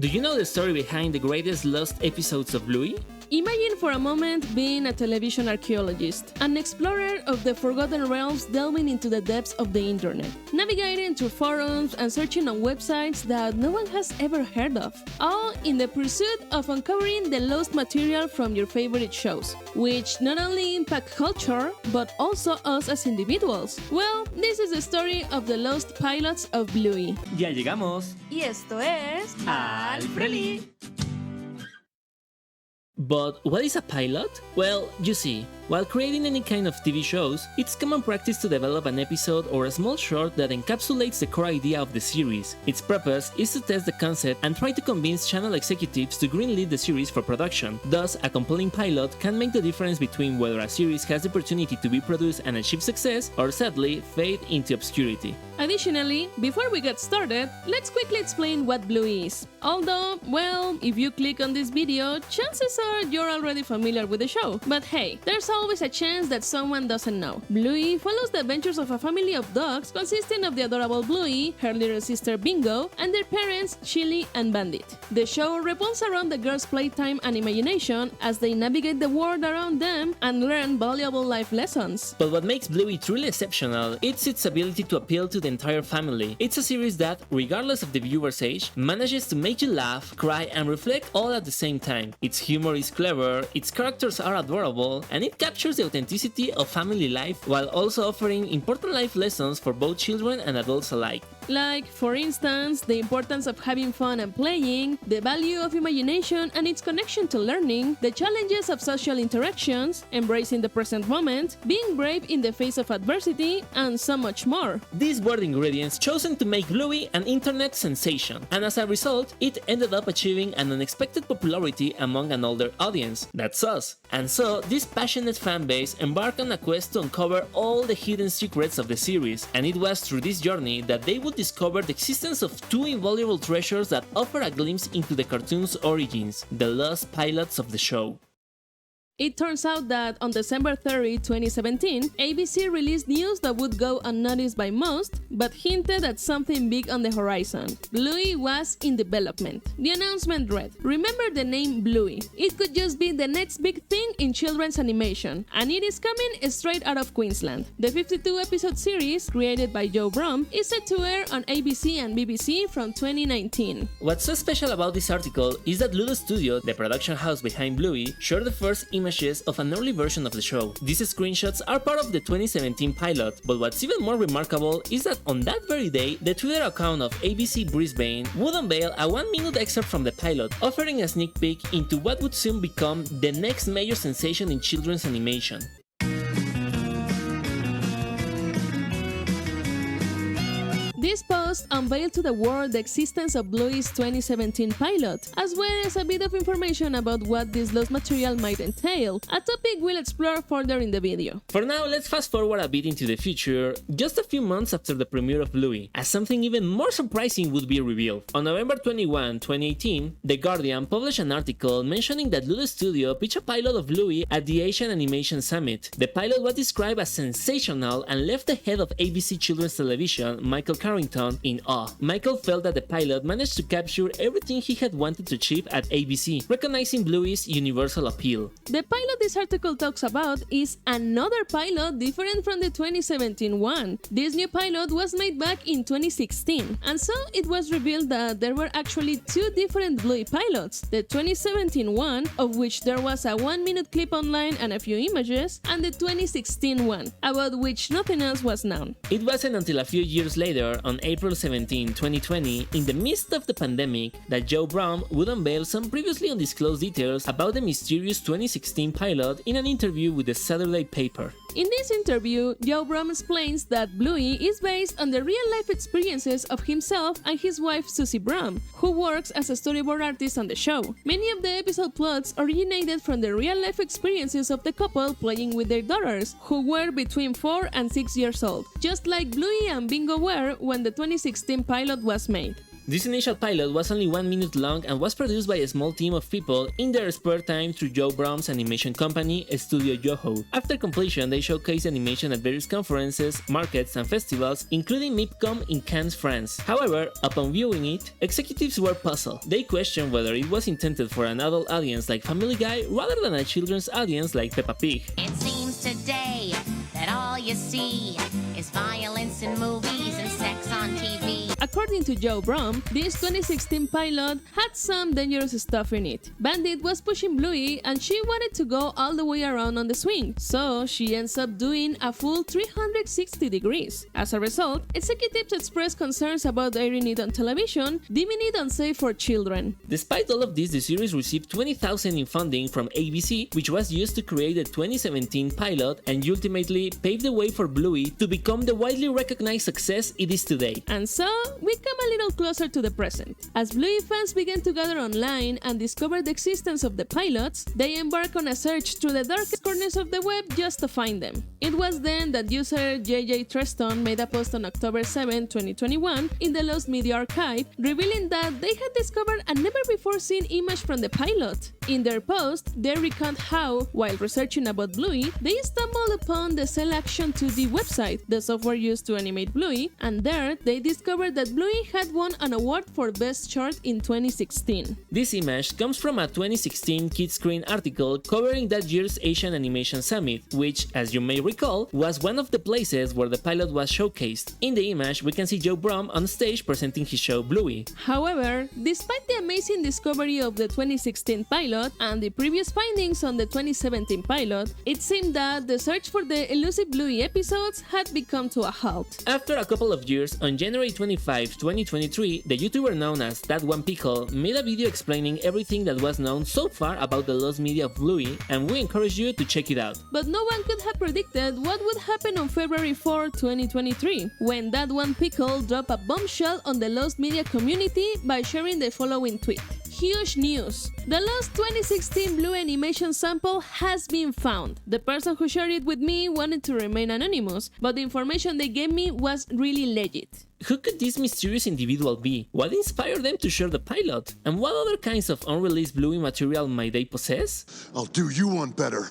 Do you know the story behind the greatest lost episodes of Bluey? Imagine for a moment being a television archaeologist, an explorer of the forgotten realms delving into the depths of the internet, navigating through forums and searching on websites that no one has ever heard of, all in the pursuit of uncovering the lost material from your favorite shows, which not only impact culture, but also us as individuals. Well, this is the story of the Lost Pilots of Bluey. Ya llegamos. Y esto es... Al Preli. But what is a pilot? Well, you see, while creating any kind of TV shows, it's common practice to develop an episode or a small short that encapsulates the core idea of the series. Its purpose is to test the concept and try to convince channel executives to greenlight the series for production. Thus, a compelling pilot can make the difference between whether a series has the opportunity to be produced and achieve success, or sadly, fade into obscurity. Additionally, before we get started, let's quickly explain what Bluey is. Although, well, if you click on this video, chances are you're already familiar with the show. But hey, there's always a chance that someone doesn't know. Bluey follows the adventures of a family of dogs consisting of the adorable Bluey, her little sister Bingo, and their parents Chili and Bandit. The show revolves around the girls' playtime and imagination as they navigate the world around them and learn valuable life lessons. But what makes Bluey truly exceptional is its ability to appeal to the entire family. It's a series that, regardless of the viewer's age, manages to make you laugh, cry, and reflect all at the same time. Its humor is clever, its characters are adorable, and it captures the authenticity of family life while also offering important life lessons for both children and adults alike. Like, for instance, the importance of having fun and playing, the value of imagination and its connection to learning, the challenges of social interactions, embracing the present moment, being brave in the face of adversity, and so much more. These were the ingredients chosen to make Bluey an internet sensation, and as a result, it ended up achieving an unexpected popularity among an older audience. That's us. And so, this passionate fanbase embarked on a quest to uncover all the hidden secrets of the series, and it was through this journey that they would discover the existence of two invaluable treasures that offer a glimpse into the cartoon's origins, the Lost Pilots of the show. It turns out that on December 30, 2017, ABC released news that would go unnoticed by most, but hinted at something big on the horizon. Bluey was in development. The announcement read, "Remember the name Bluey. It could just be the next big thing in children's animation, and it is coming straight out of Queensland. The 52-episode series, created by Joe Brum, is set to air on ABC and BBC from 2019. What's so special about this article is that Ludo Studio, the production house behind Bluey, shared the first images of an early version of the show. These screenshots are part of the 2017 pilot, but what's even more remarkable is that on that very day, the Twitter account of ABC Brisbane would unveil a 1-minute excerpt from the pilot, offering a sneak peek into what would soon become the next major sensation in children's animation. This post unveiled to the world the existence of Bluey's 2017 pilot, as well as a bit of information about what this lost material might entail, a topic we'll explore further in the video. For now, let's fast forward a bit into the future, just a few months after the premiere of Bluey, as something even more surprising would be revealed. On November 21, 2018, The Guardian published an article mentioning that Ludo Studio pitched a pilot of Bluey at the Asian Animation Summit. The pilot was described as sensational and left the head of ABC Children's Television, Michael Carrington, in awe. Michael felt that the pilot managed to capture everything he had wanted to achieve at ABC, recognizing Bluey's universal appeal. The pilot this article talks about is another pilot different from the 2017 one. This new pilot was made back in 2016, and so it was revealed that there were actually two different Bluey pilots, the 2017 one, of which there was a 1-minute clip online and a few images, and the 2016 one, about which nothing else was known. It wasn't until a few years later, on April 17, 2020, in the midst of the pandemic, that Joe Brum would unveil some previously undisclosed details about the mysterious 2016 pilot in an interview with the Saturday paper. In this interview, Joe Brum explains that Bluey is based on the real-life experiences of himself and his wife Susie Brum, who works as a storyboard artist on the show. Many of the episode plots originated from the real-life experiences of the couple playing with their daughters, who were between 4 and 6 years old, just like Bluey and Bingo were when the 2016 pilot was made. This initial pilot was only 1 minute long and was produced by a small team of people in their spare time through Joe Brum's animation company, Studio Yoho. After completion, they showcased animation at various conferences, markets, and festivals, including MIPCOM in Cannes, France. However, upon viewing it, executives were puzzled. They questioned whether it was intended for an adult audience like Family Guy rather than a children's audience like Peppa Pig. It seems today that all you see is violence in movies and sex on TV. According to Joe Brum, this 2016 pilot had some dangerous stuff in it. Bandit was pushing Bluey and she wanted to go all the way around on the swing, so she ends up doing a full 360 degrees. As a result, executives expressed concerns about airing it on television, deeming it unsafe for children. Despite all of this, the series received $20,000 in funding from ABC, which was used to create the 2017 pilot and ultimately paved the way for Bluey to become the widely recognized success it is today. And so, we come a little closer to the present. As Bluey fans began to gather online and discover the existence of the pilots, they embark on a search through the darkest corners of the web just to find them. It was then that user JJ Treston made a post on October 7, 2021 in the Lost Media Archive, revealing that they had discovered a never-before-seen image from the pilot. In their post, they recount how, while researching about Bluey, they stumbled upon the Cell Action 2D website, the software used to animate Bluey, and there they discovered that Bluey had won an award for Best Short in 2016. This image comes from a 2016 Kidscreen article covering that year's Asian Animation Summit, which, as you may recall, was one of the places where the pilot was showcased. In the image, we can see Joe Brum on stage presenting his show Bluey. However, despite the amazing discovery of the 2016 pilot and the previous findings on the 2017 pilot, it seemed that the search for the elusive Bluey episodes had become to a halt. After a couple of years, on January 25, 2023, the YouTuber known as That One Pickle made a video explaining everything that was known so far about the lost media of Bluey, and we encourage you to check it out. But no one could have predicted what would happen on February 4, 2023, when That One Pickle dropped a bombshell on the lost media community by sharing the following tweet. Huge news! The lost 2016 Blue animation sample has been found. The person who shared it with me wanted to remain anonymous, but the information they gave me was really legit. Who could this mysterious individual be? What inspired them to share the pilot? And what other kinds of unreleased Bluey material might they possess? I'll do you one better.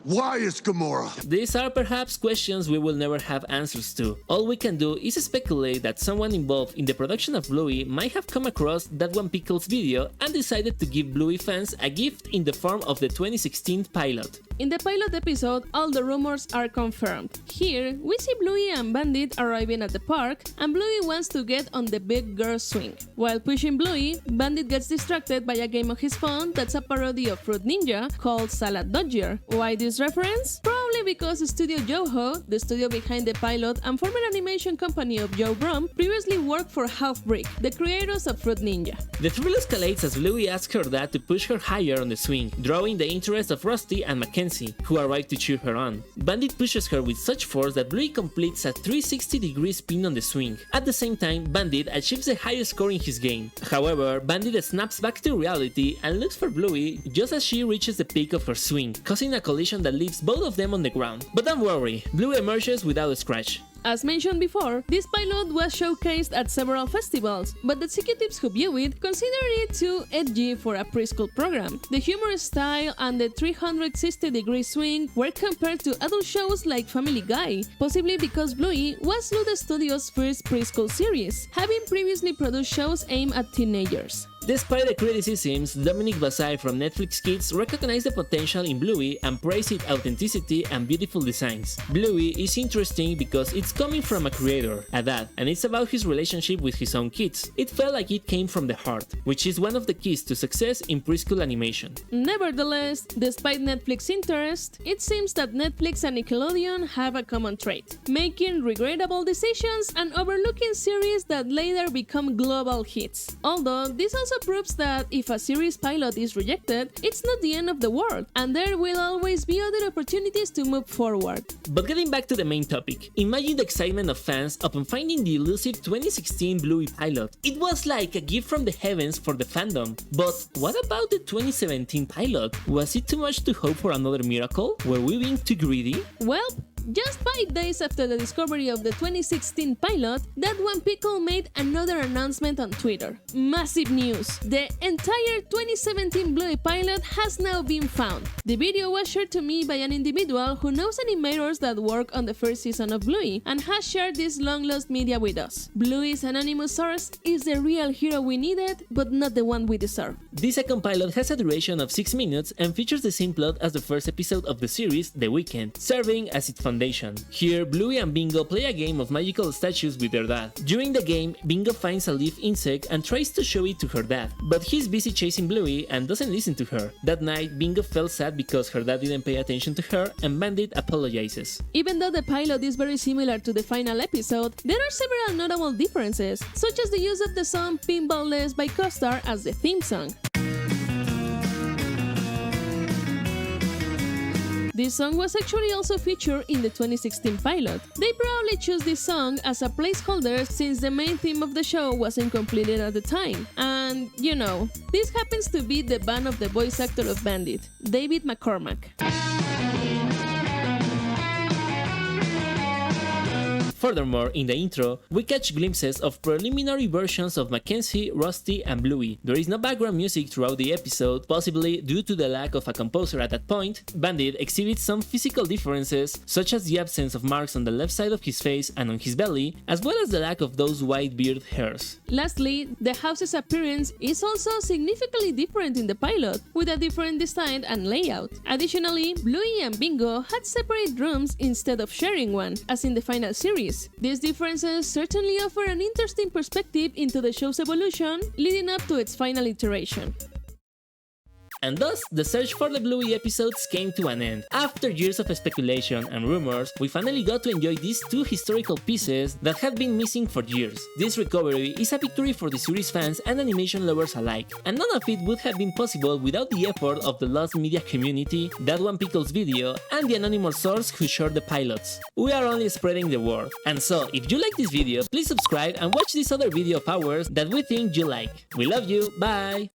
Why is Gamora? These are perhaps questions we will never have answers to. All we can do is speculate that someone involved in the production of Bluey might have come across That One Pickle's video and decided to give Bluey fans a gift in the form of the 2016 pilot. In the pilot episode, all the rumors are confirmed. Here, we see Bluey and Bandit arriving at the park, and Bluey wants to get on the big girl swing. While pushing Bluey, Bandit gets distracted by a game on his phone that's a parody of Fruit Ninja called Salad Dodger. Why this reference? Probably because Studio Yoho, the studio behind the pilot and former animation company of Joe Brum, previously worked for Half Brick, the creators of Fruit Ninja. The thrill escalates as Bluey asks her dad to push her higher on the swing, drawing the interest of Rusty and Mackenzie, who arrive to cheer her on. Bandit pushes her with such force that Bluey completes a 360-degree spin on the swing. At the same time, Bandit achieves the highest score in his game. However, Bandit snaps back to reality and looks for Bluey just as she reaches the peak of her swing, causing a collision that leaves both of them on the ground. But don't worry, Bluey emerges without a scratch. As mentioned before, this pilot was showcased at several festivals, but the executives who view it consider it too edgy for a preschool program. The humorous style and the 360-degree swing were compared to adult shows like Family Guy, possibly because Bluey was Luda Studios' first preschool series, having previously produced shows aimed at teenagers. Despite the criticisms, Dominic Basay from Netflix Kids recognized the potential in Bluey and praised its authenticity and beautiful designs. Bluey is interesting because it's coming from a creator, a dad, and it's about his relationship with his own kids. It felt like it came from the heart, which is one of the keys to success in preschool animation. Nevertheless, despite Netflix's interest, it seems that Netflix and Nickelodeon have a common trait: making regrettable decisions and overlooking series that later become global hits. Although this also proves that if a series pilot is rejected, it's not the end of the world, and there will always be other opportunities to move forward. But getting back to the main topic, imagine the excitement of fans upon finding the elusive 2016 Bluey pilot. It was like a gift from the heavens for the fandom. But what about the 2017 pilot? Was it too much to hope for another miracle? Were we being too greedy? Well, Just 5 days after the discovery of the 2016 pilot, That One Pickle made another announcement on Twitter. Massive news! The entire 2017 Bluey pilot has now been found. The video was shared to me by an individual who knows animators that work on the first season of Bluey and has shared this long-lost media with us. Bluey's anonymous source is the real hero we needed, but not the one we deserve. The second pilot has a duration of 6 minutes and features the same plot as the first episode of the series, The Weekend, serving as its foundation. Here, Bluey and Bingo play a game of magical statues with their dad. During the game, Bingo finds a leaf insect and tries to show it to her dad, but he's busy chasing Bluey and doesn't listen to her. That night, Bingo felt sad because her dad didn't pay attention to her, and Bandit apologizes. Even though the pilot is very similar to the final episode, there are several notable differences, such as the use of the song Pinball-less by Costar as the theme song. This song was actually also featured in the 2016 pilot. They probably chose this song as a placeholder since the main theme of the show wasn't completed at the time. And, you know, this happens to be the band of the voice actor of Bandit, David McCormack. Furthermore, in the intro, we catch glimpses of preliminary versions of Mackenzie, Rusty, and Bluey. There is no background music throughout the episode, possibly due to the lack of a composer at that point. Bandit exhibits some physical differences, such as the absence of marks on the left side of his face and on his belly, as well as the lack of those white beard hairs. Lastly, the house's appearance is also significantly different in the pilot, with a different design and layout. Additionally, Bluey and Bingo had separate rooms instead of sharing one, as in the final series. These differences certainly offer an interesting perspective into the show's evolution, leading up to its final iteration. And thus, the search for the Bluey episodes came to an end. After years of speculation and rumors, we finally got to enjoy these two historical pieces that had been missing for years. This recovery is a victory for the series fans and animation lovers alike, and none of it would have been possible without the effort of the Lost media community, That One Pickle's video, and the anonymous source who shared the pilots. We are only spreading the word. And so, if you like this video, please subscribe and watch this other video of ours that we think you like. We love you, bye!